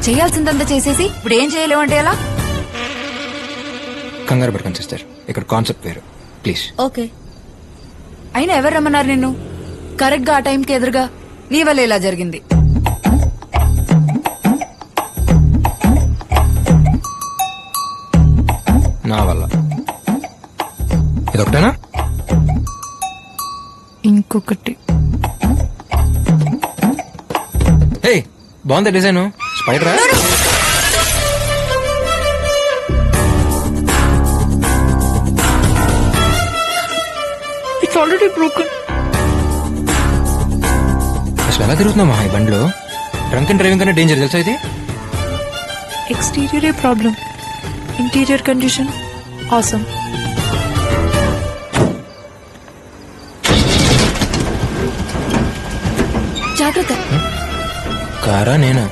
చేయాల్సిందంతా చేసేసి ఇప్పుడు ఏం చేయలేమంటే ఎలా? కంగారు పడకండి సిస్టర్, ఇక్కడ కాన్సెప్ట్ వేరు ప్లీజ్. ఓకే. అయినా ఎవరు రమ్మన్నారు నిన్ను? కరెక్ట్ గా ఆ టైంకి ఎదురుగా నీ వల్ల ఇలా జరిగింది. నా వల్ల. ఇదొకటేనా? ఇంకొకటి. హే, బాగుంది డిజైన్. స్పైడరా? It's already broken. అసలు ఎలా తిరుగుతున్నామా ఈ బండిలో? డ్రంక్ అండ్ డ్రైవింగ్ కన్నా డేంజర్ తెలుసా ఇది? ఎక్స్టీరియరే ప్రాబ్లం, ఇంటీరియర్ కండిషన్ ఆసమ్. జాగ్రత్త. కారా నేనా?